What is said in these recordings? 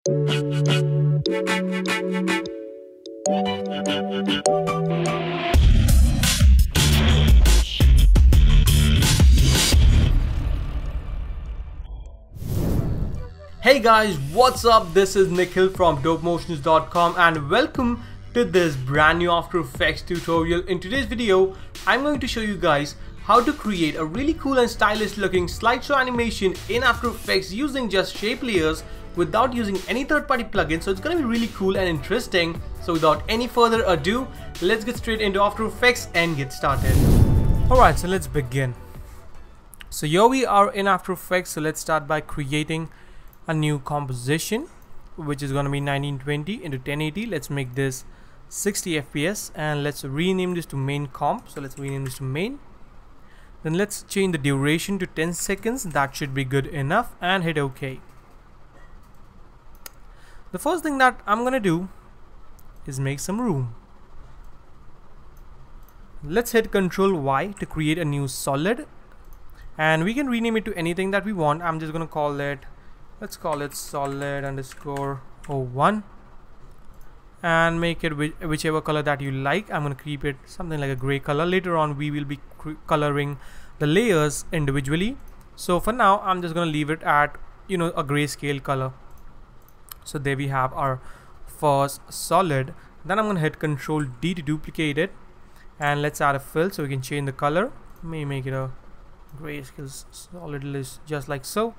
Hey guys, what's up? This is Nikhil from dopemotions.com and welcome to this brand new After Effects tutorial. In today's video, I'm going to show you guys how to create a really cool and stylish looking slideshow animation in After Effects using just shape layers without using any third-party plugin. So it's going to be really cool and interesting. So without any further ado, let's get straight into After Effects and get started. Alright, so let's begin. So here we are in After Effects. So let's start by creating a new composition, which is going to be 1920 into 1080. Let's make this 60 fps and let's rename this to main comp. So let's rename this to main. Then let's change the duration to 10 seconds. That should be good enough, and hit OK. The first thing that I'm gonna do is make some room. Let's hit Ctrl Y to create a new solid, and we can rename it to anything that we want. I'm just gonna call it, let's call it solid underscore 01 and make it whichever color that you like. I'm gonna keep it something like a gray color. Later on we will be coloring the layers individually, so for now I'm just gonna leave it at a grayscale color. So there we have our first solid. Then I'm gonna hit Ctrl D to duplicate it, and let's add a fill so we can change the color. Maybe make it a grayscale solid list just like so,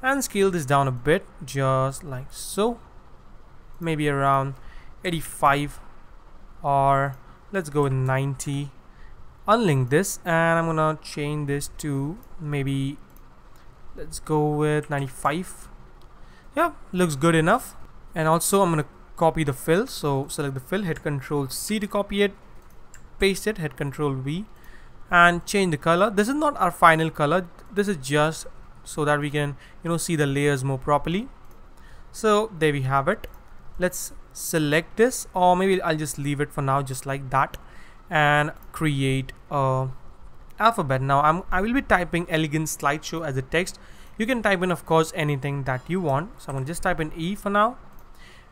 and scale this down a bit just like so, maybe around 85, or let's go with 90. Unlink this and I'm gonna change this to maybe, let's go with 95. Yeah, looks good enough. And also I'm gonna copy the fill, so select the fill, hit Ctrl C to copy it, paste it, hit Ctrl V and change the color. This is not our final color, this is just so that we can see the layers more properly. So there we have it. Let's select this, or maybe I'll just leave it for now just like that, and create a alphabet. Now I will be typing elegant slideshow as a text. You can type in, of course, anything that you want. So I'm gonna just type in E for now,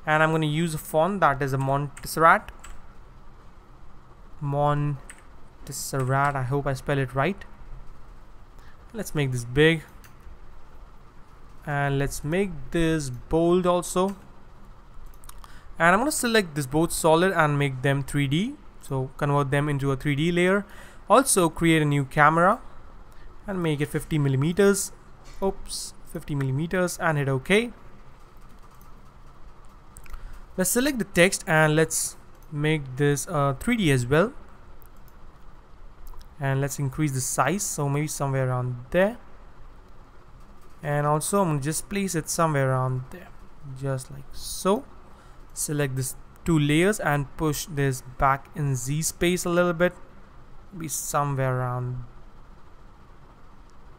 and I'm gonna use a font that is a Montserrat. I hope I spell it right. Let's make this big, and let's make this bold also. And I'm going to select this both solid and make them 3D, so convert them into a 3D layer. Also create a new camera and make it 50 millimeters. Oops, 50 millimeters, and hit OK. Let's select the text and let's make this 3D as well, and let's increase the size, so maybe somewhere around there. And also I'm going to just place it somewhere around there just like so. Select this two layers and push this back in Z space a little bit, be somewhere around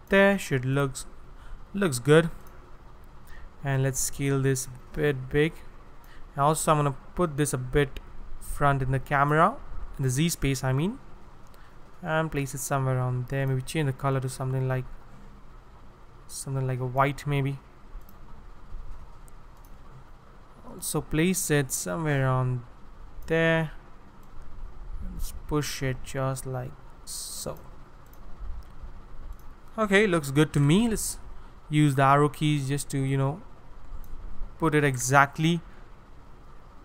there. Should looks good. And let's scale this a bit big. And also I'm gonna put this a bit front in the camera, in the Z space I mean, and place it somewhere around there. Maybe change the color to something like a white maybe. Also place it somewhere around there. Let's push it just like so. Okay, looks good to me. Let's use the arrow keys just to put it exactly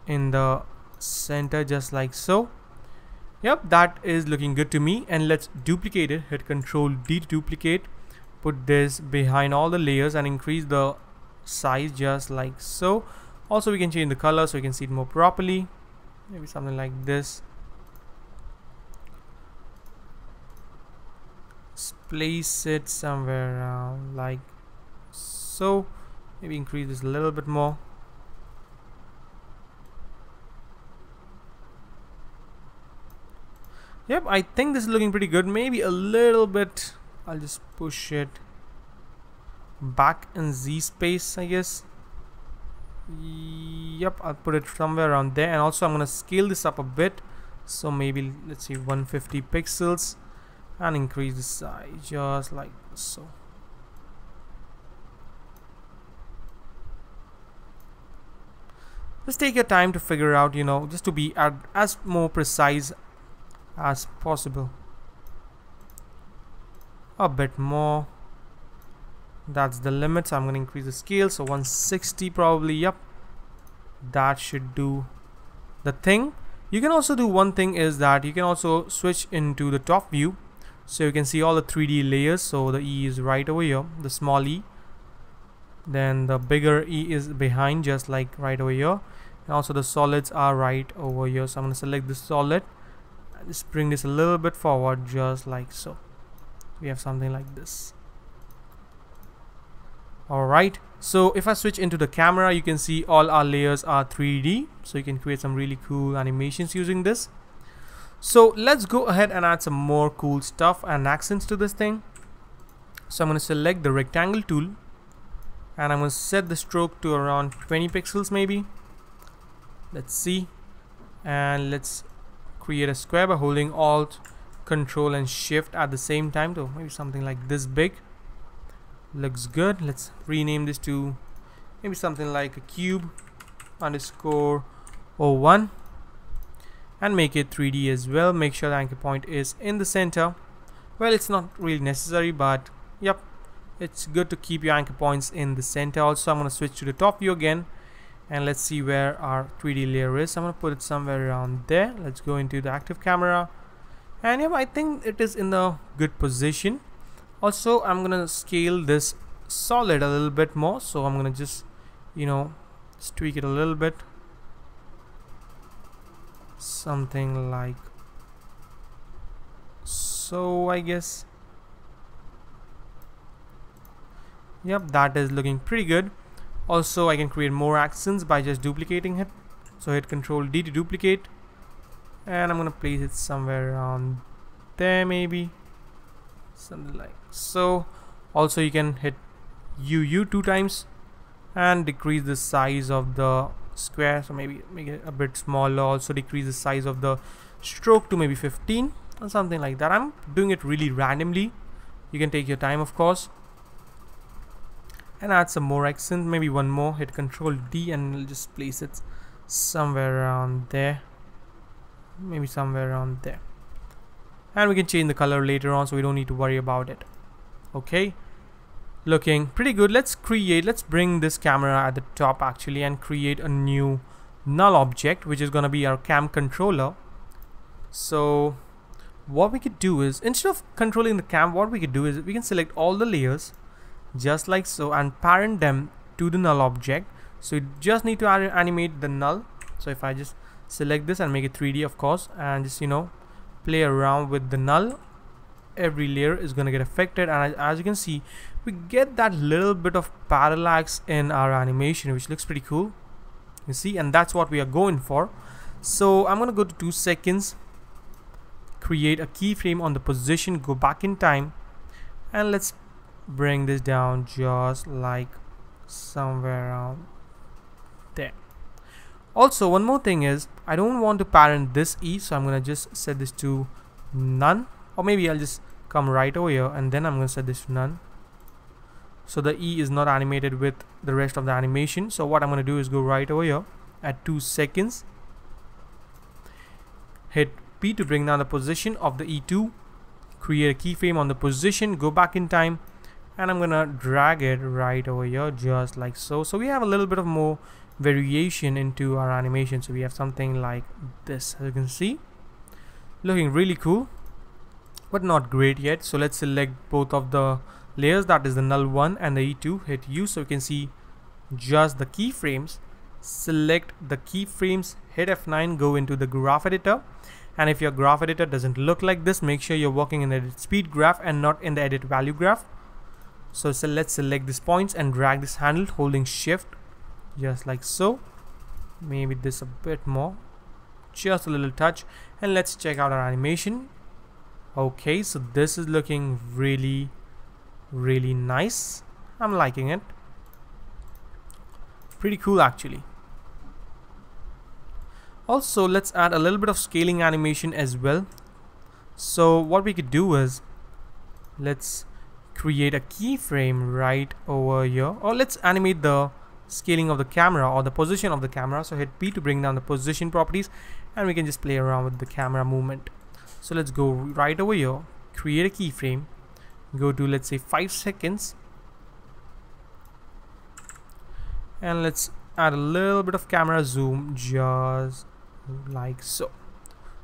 in the center just like so. Yep, that is looking good to me. And let's duplicate it. Hit Ctrl D to duplicate, put this behind all the layers and increase the size just like so. Also we can change the color so you can see it more properly, maybe something like this. Let's place it somewhere around like so. Maybe increase this a little bit more. Yep, I think this is looking pretty good. Maybe a little bit, I'll just push it back in Z space, I guess. Yep, I'll put it somewhere around there. And also I'm gonna scale this up a bit, so maybe let's see 150 pixels, and increase the size just like so. Just take your time to figure out, you know, just to be as more precise as possible. A bit more. That's the limit, so I'm going to increase the scale, so 160 probably. Yep, that should do the thing. You can also do one thing, is that you can also switch into the top view, so you can see all the 3D layers. So the E is right over here, the small E, then the bigger E is behind, just like right over here, and also the solids are right over here. So I'm going to select the solid and just bring this a little bit forward, just like so. We have something like this. Alright, so if I switch into the camera, you can see all our layers are 3D, so you can create some really cool animations using this. So let's go ahead and add some more cool stuff and accents to this thing. So I'm going to select the rectangle tool, and I'm going to set the stroke to around 20 pixels maybe. Let's see, and let's create a square by holding Alt, Control and Shift at the same time, so maybe something like this big. Looks good. Let's rename this to maybe something like a cube underscore 01 and make it 3D as well. Make sure the anchor point is in the center. Well, it's not really necessary, but yep, it's good to keep your anchor points in the center. Also, I'm going to switch to the top view again, and let's see where our 3D layer is. I'm going to put it somewhere around there. Let's go into the active camera, and yeah, I think it is in the good position. Also, I'm gonna scale this solid a little bit more, so I'm gonna just, you know, just tweak it a little bit, something like so, I guess. Yep, that is looking pretty good. Also, I can create more accents by just duplicating it, so hit Ctrl D to duplicate, and I'm gonna place it somewhere around there, maybe something like so. Also, you can hit UU 2 times and decrease the size of the square, so maybe make it a bit smaller. Also decrease the size of the stroke to maybe 15 or something like that. I'm doing it really randomly. You can take your time, of course, and add some more accent, maybe one more. Hit Ctrl D and we'll just place it somewhere around there, maybe somewhere around there, and we can change the color later on, so we don't need to worry about it. Okay, looking pretty good. Let's bring this camera at the top actually and create a new null object, which is gonna be our cam controller. So what we could do is, instead of controlling the cam, what we could do is we can select all the layers just like so and parent them to the null object. So you just need to animate the null. So if I just select this and make it 3D, of course, and just, you know, play around with the null, every layer is going to get affected, and as you can see, we get that little bit of parallax in our animation, which looks pretty cool, you see, and that's what we are going for. So I'm going to go to 2 seconds, create a keyframe on the position, go back in time, and let's bring this down just like somewhere around there. Also, one more thing is, I don't want to parent this E, so I'm going to just set this to none, or maybe I'll just come right over here and then I'm going to set this to none, so the E is not animated with the rest of the animation. So what I'm going to do is go right over here at 2 seconds, hit P to bring down the position of the E2, create a keyframe on the position, go back in time, and I'm going to drag it right over here just like so. So we have a little bit of more variation into our animation. So we have something like this, as you can see, looking really cool, but not great yet. So let's select both of the layers, that is the null 1 and the E2, hit U, so you can see just the keyframes. Select the keyframes, hit F9, go into the graph editor, and if your graph editor doesn't look like this, make sure you're working in the edit speed graph and not in the edit value graph. So let's select these points and drag this handle holding shift just like so, maybe this a bit more, just a little touch, and let's check out our animation. Okay, so this is looking really nice. I'm liking it, pretty cool actually. Also, let's add a little bit of scaling animation as well. So what we could do is, let's create a keyframe right over here, or let's animate the scaling of the camera or the position of the camera. So hit P to bring down the position properties, and we can just play around with the camera movement. So let's go right over here, create a keyframe, go to, let's say, 5 seconds, and let's add a little bit of camera zoom, just like so.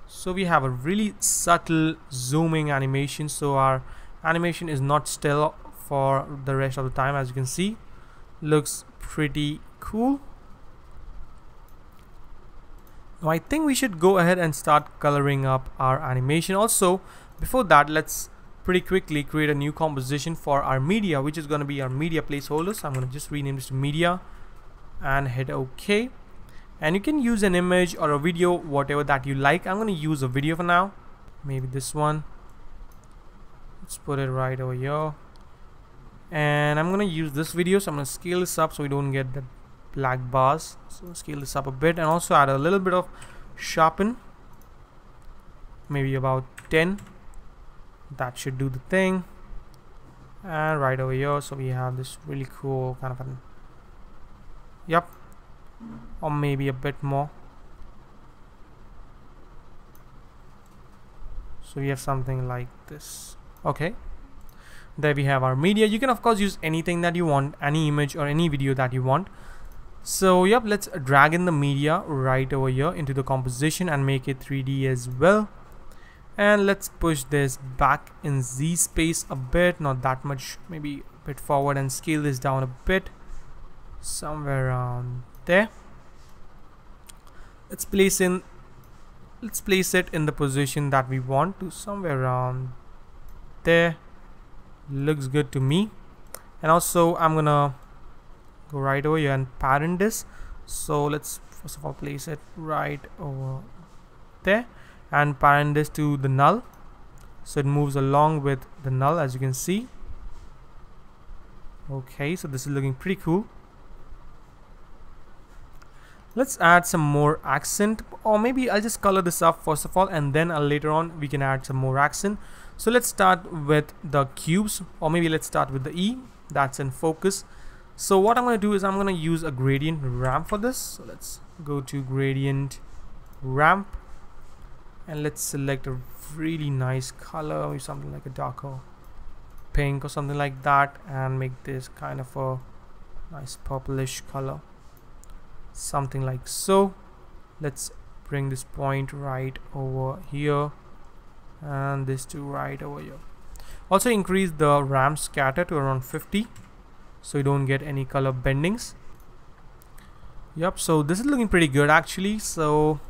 So we have a really subtle zooming animation, so our animation is not still for the rest of the time. As you can see, looks pretty cool. Now I think we should go ahead and start coloring up our animation. Also, before that, let's pretty quickly create a new composition for our media, which is going to be our media placeholder. So I'm going to just rename this to media and hit OK. And you can use an image or a video, whatever that you like. I'm going to use a video for now, maybe this one. Let's put it right over here, and I'm going to use this video, so I'm going to scale this up so we don't get the black bars. So scale this up a bit, and also add a little bit of sharpen, maybe about 10. That should do the thing. And right over here, so we have this really cool kind of an, yep, or maybe a bit more. So we have something like this. Okay, there we have our media. You can of course use anything that you want, any image or any video that you want. So yep, let's drag in the media right over here into the composition and make it 3D as well. And let's push this back in Z space a bit, not that much, maybe a bit forward, and scale this down a bit, somewhere around there. Let's place it in the position that we want to, somewhere around there. Looks good to me. And also I'm gonna go right over here and parent this. So let's first of all place it right over there and parent this to the null, so it moves along with the null, as you can see. Okay, so this is looking pretty cool. Let's add some more accent, or maybe I'll just color this up first of all, and then later on we can add some more accent. So let's start with the cubes, or maybe let's start with the E that's in focus. So what I'm going to do is I'm going to use a gradient ramp for this. So let's go to gradient ramp, and let's select a really nice color, maybe something like a darker pink or something like that, and make this kind of a nice purplish color, something like so. Let's bring this point right over here, and this to right over here. Also increase the ramp scatter to around 50, so you don't get any color bendings. Yep, so this is looking pretty good actually. So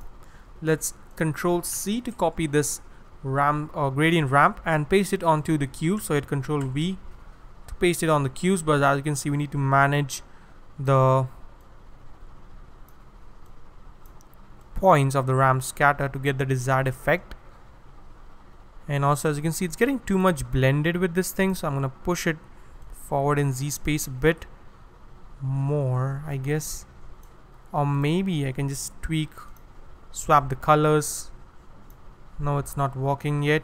let's Control C to copy this ramp or gradient ramp and paste it onto the cube. So hit Control V to paste it on the cubes, but as you can see, we need to manage the points of the ramp scatter to get the desired effect. And also, as you can see, it's getting too much blended with this thing, so I'm gonna push it forward in Z space a bit more, I guess. Or maybe I can just swap the colors. No, it's not working yet.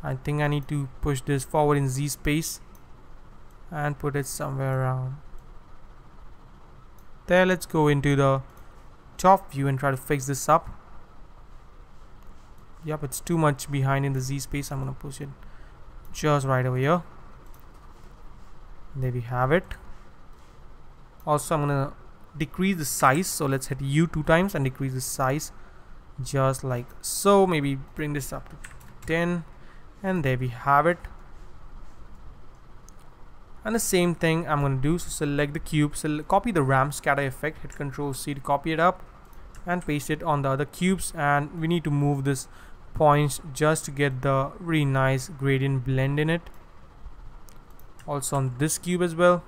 I think I need to push this forward in Z space and put it somewhere around there. Let's go into the top view and try to fix this up. Yep, it's too much behind in the Z space. I'm gonna push it just right over here. There we have it. Also, I'm gonna decrease the size, so let's hit U 2 times and decrease the size just like so. Maybe bring this up to 10, and there we have it. And the same thing I'm going to do, so select the cube, copy the ramp scatter effect, hit Control C to copy it up and paste it on the other cubes, and we need to move this points just to get the really nice gradient blend in it. Also on this cube as well.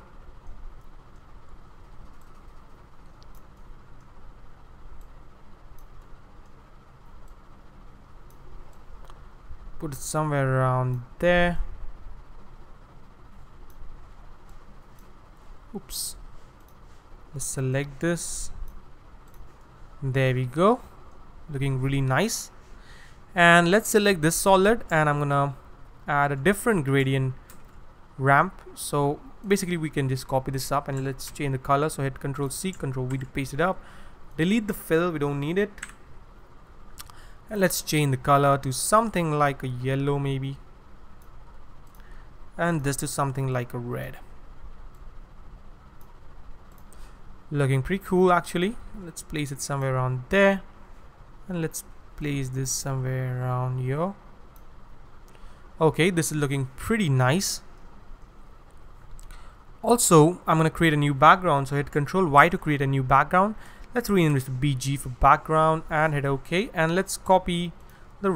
Put it somewhere around there. Oops. Let's select this. There we go. Looking really nice. And let's select this solid, and I'm gonna add a different gradient ramp. So basically we can just copy this up and let's change the color. So hit Control C, Control V to paste it up. Delete the fill, we don't need it. And let's change the color to something like a yellow maybe. And this to something like a red. Looking pretty cool actually. Let's place it somewhere around there. And let's place this somewhere around here. Okay, this is looking pretty nice. Also, I'm going to create a new background. So hit Control Y to create a new background. Let's rename this to BG for background and hit OK. And let's copy the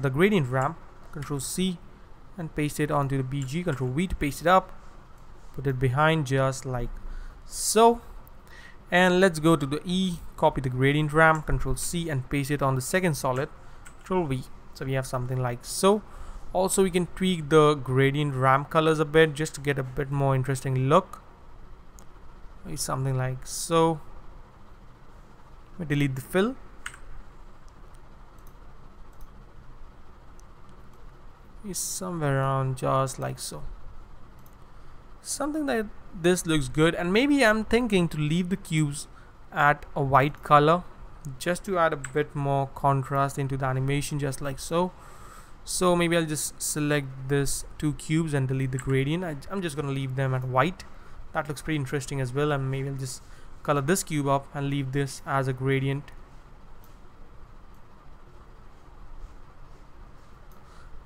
the gradient ramp. Control C and paste it onto the BG. Control V to paste it up. Put it behind just like so. And let's go to the E, copy the gradient ramp. Control C and paste it on the second solid. Control V. So we have something like so. Also, we can tweak the gradient ramp colors a bit just to get a bit more interesting look. Maybe something like so. We delete the fill. Maybe somewhere around just like so. Something like this looks good, and maybe I'm thinking to leave the cubes at a white color just to add a bit more contrast into the animation, just like so. So maybe I'll just select this 2 cubes and delete the gradient. I'm just gonna leave them at white. That looks pretty interesting as well. And maybe I'll just color this cube up and leave this as a gradient.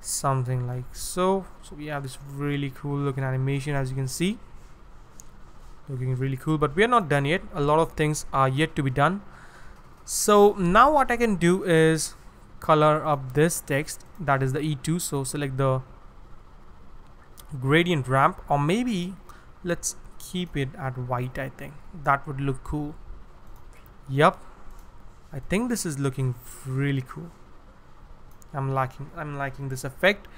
Something like so. So we have this really cool looking animation, as you can see. Looking really cool, but we are not done yet. A lot of things are yet to be done. So now what I can do is color up this text, that is the E2. So select the gradient ramp, or maybe let's keep it at white. I think that would look cool. Yep, I think this is looking really cool. I'm liking this effect.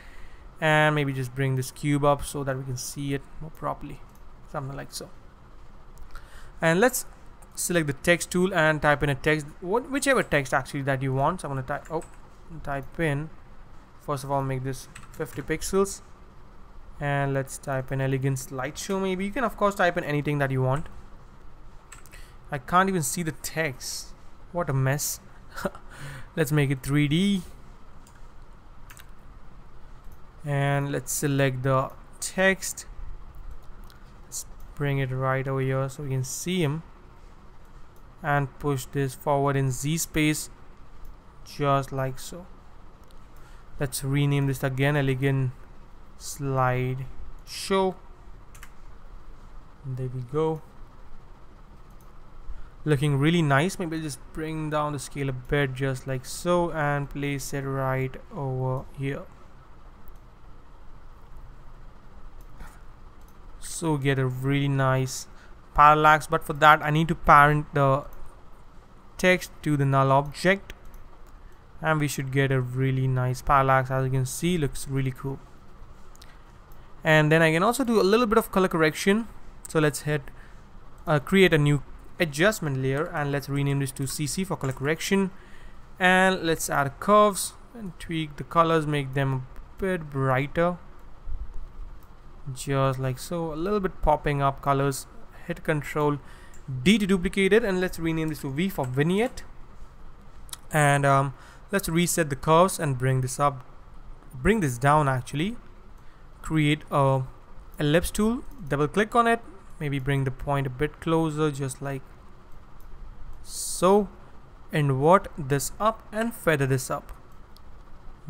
And maybe just bring this cube up so that we can see it more properly, something like so. And let's select the text tool and type in a text, whichever text actually that you want. So I'm going to type in, first of all, make this 50 pixels, and let's type in elegant slideshow. Maybe you can of course type in anything that you want. I can't even see the text, what a mess. Let's make it 3D, and let's select the text. Let's bring it right over here so we can see him, and push this forward in Z space just like so. Let's rename this again, elegant slideshow. There we go. Looking really nice. Maybe I'll just bring down the scale a bit just like so and place it right over here. So get a really nice parallax, but for that I need to parent the text to the null object, and we should get a really nice parallax. As you can see, looks really cool. And then I can also do a little bit of color correction. So let's hit create a new adjustment layer, and let's rename this to CC for color correction. And let's add curves and tweak the colors, make them a bit brighter just like so, a little bit popping up colors. Hit Control D to duplicate it, and let's rename this to V for vignette. And let's reset the curves and bring this down actually. Create a ellipse tool, double click on it, maybe bring the point a bit closer just like so. Invert this up and feather this up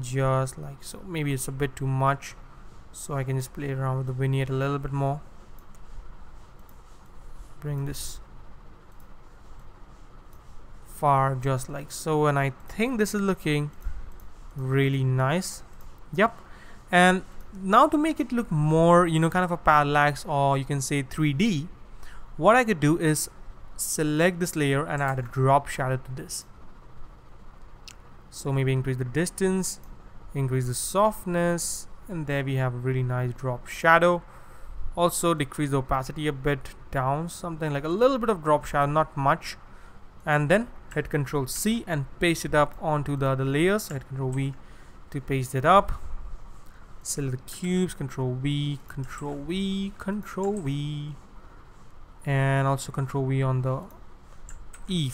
just like so. Maybe it's a bit too much, so I can just play around with the vignette a little bit more. Bring this far just like so, and I think this is looking really nice. Yep. And now to make it look more, kind of a parallax, or you can say 3D, what I could do is select this layer and add a drop shadow to this. So maybe increase the distance, increase the softness, and there we have a really nice drop shadow. Also decrease the opacity a bit down, something like a little bit of drop shadow, not much. And then hit Control C and paste it up onto the other layers. Hit Control V to paste it up. select the cubes, Control V, Control V, Control V, and also Control V on the E,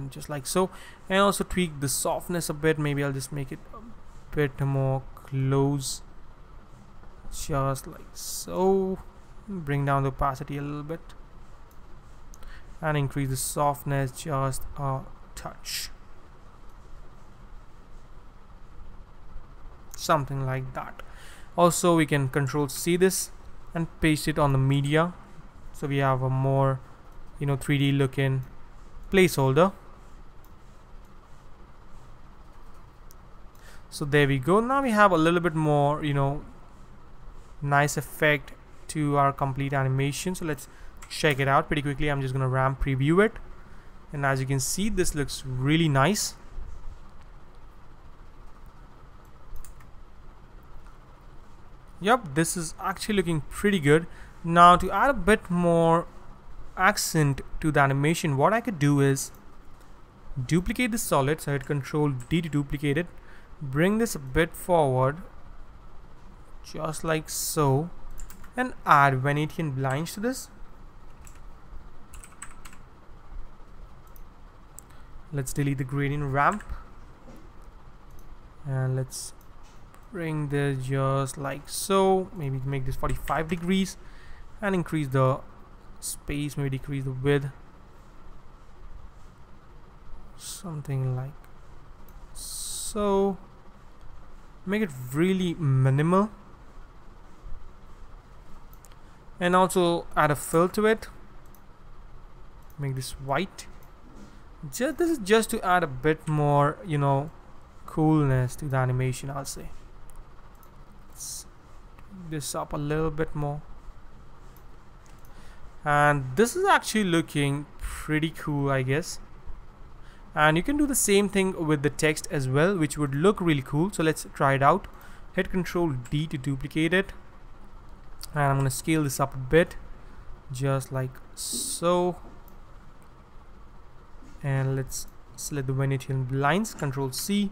just like so. And also tweak the softness a bit. Maybe I'll just make it a bit more close, just like so. Bring down the opacity a little bit and increase the softness just a touch, something like that. Also we can Control C this and paste it on the media, so we have a more 3D looking placeholder. So there we go. Now we have a little bit more nice effect to our complete animation. So let's check it out pretty quickly. I'm just gonna ramp preview it, and as you can see, this looks really nice. Yep, this is actually looking pretty good. Now to add a bit more accent to the animation, what I could do is duplicate the solid. So I hit Control D to duplicate it, bring this a bit forward just like so, and add Venetian blinds to this. Let's delete the gradient ramp and let's bring this just like so. Maybe make this 45 degrees and increase the space, maybe decrease the width, something like so. Make it really minimal, and also add a fill to it. Make this white. This is just to add a bit more coolness to the animation, I'll say. Let's do this up a little bit more, and this is actually looking pretty cool, I guess. And you can do the same thing with the text as well, which would look really cool. So let's try it out. Hit Control D to duplicate it, and I'm gonna scale this up a bit just like so. And let's select the Venetian blinds, Control C,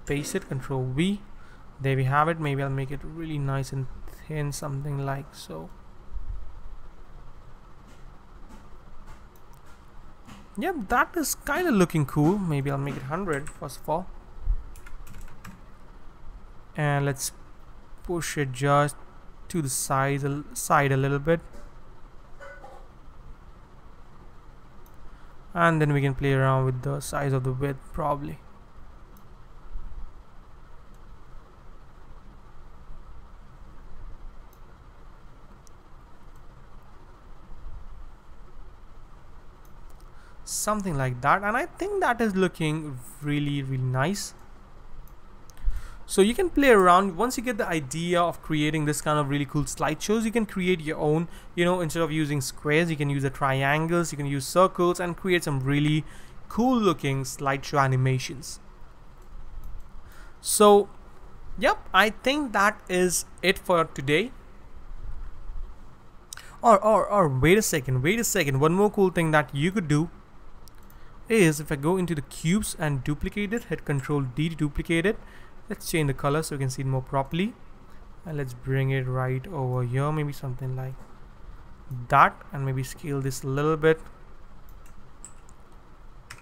paste it, Control V. There we have it. Maybe I'll make it really nice and thin, something like so. Yep, that is kind of looking cool. Maybe I'll make it 100 first of all, and let's push it just to the side a little bit, and then we can play around with the size of the width probably. Something like that, and I think that is looking really nice. So you can play around. Once you get the idea of creating this kind of really cool slideshows, you can create your own. Instead of using squares, you can use the triangles, you can use circles, and create some really cool looking slideshow animations. So yep, I think that is it for today. Or wait a second, one more cool thing that you could do is, if I go into the cubes and duplicate it, hit Control D to duplicate it. Let's change the color so we can see it more properly, and let's bring it right over here, maybe something like that, and maybe scale this a little bit.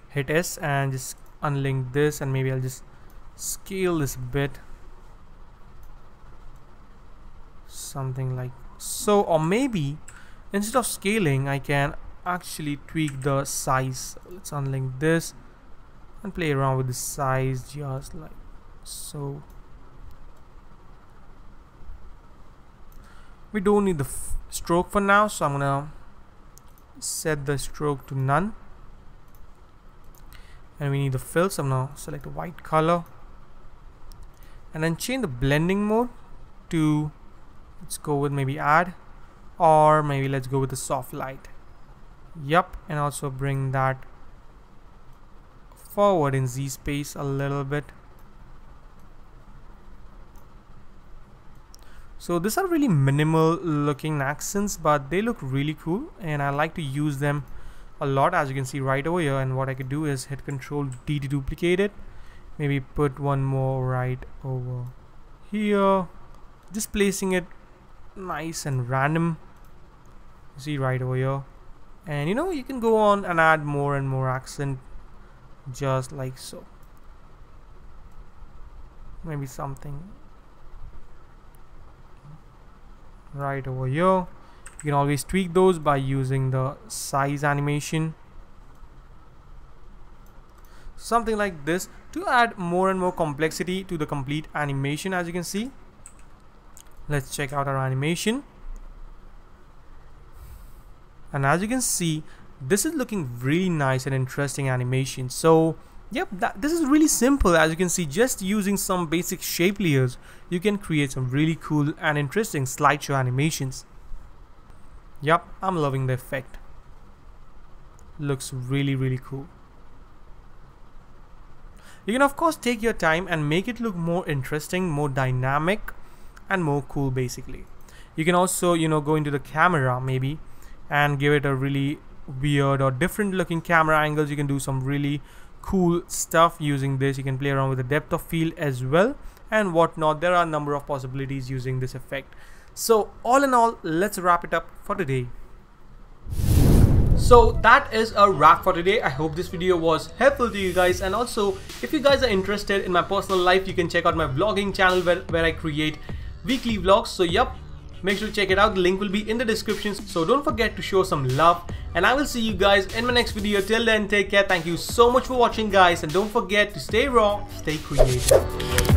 Hit S and just unlink this, and maybe I'll just scale this a bit, something like so. Or maybe instead of scaling, I can actually tweak the size. So let's unlink this and play around with the size just like so. We don't need the stroke for now, so I'm gonna set the stroke to none, and we need the fill, so I'm gonna select a white color and then change the blending mode to, let's go with maybe add, or maybe let's go with the soft light. Yep, and also bring that forward in Z space a little bit. So these are really minimal looking accents, but they look really cool, and I like to use them a lot, as you can see right over here. And what I could do is hit Control D to duplicate it, maybe put one more right over here, just placing it nice and random. See right over here, and you can go on and add more and more accent, just like so. Maybe something right over here. You can always tweak those by using the size animation, something like this, to add more and more complexity to the complete animation. As you can see, let's check out our animation, and as you can see, this is looking really nice and interesting animation. So yep, this is really simple. As you can see, just using some basic shape layers, you can create some really cool and interesting slideshow animations. Yep, I'm loving the effect. Looks really cool. You can of course take your time and make it look more interesting, more dynamic, and more cool basically. You can also go into the camera maybe and give it a really weird or different looking camera angles. You can do some really cool stuff using this. You can play around with the depth of field as well and whatnot. There are a number of possibilities using this effect. So all in all, let's wrap it up for today. So that is a wrap for today. I hope this video was helpful to you guys, and also if you guys are interested in my personal life, you can check out my vlogging channel where I create weekly vlogs. So yep, make sure to check it out. The link will be in the description, so don't forget to show some love, and I will see you guys in my next video. Till then, take care. Thank you so much for watching guys, and don't forget to stay raw, stay creative.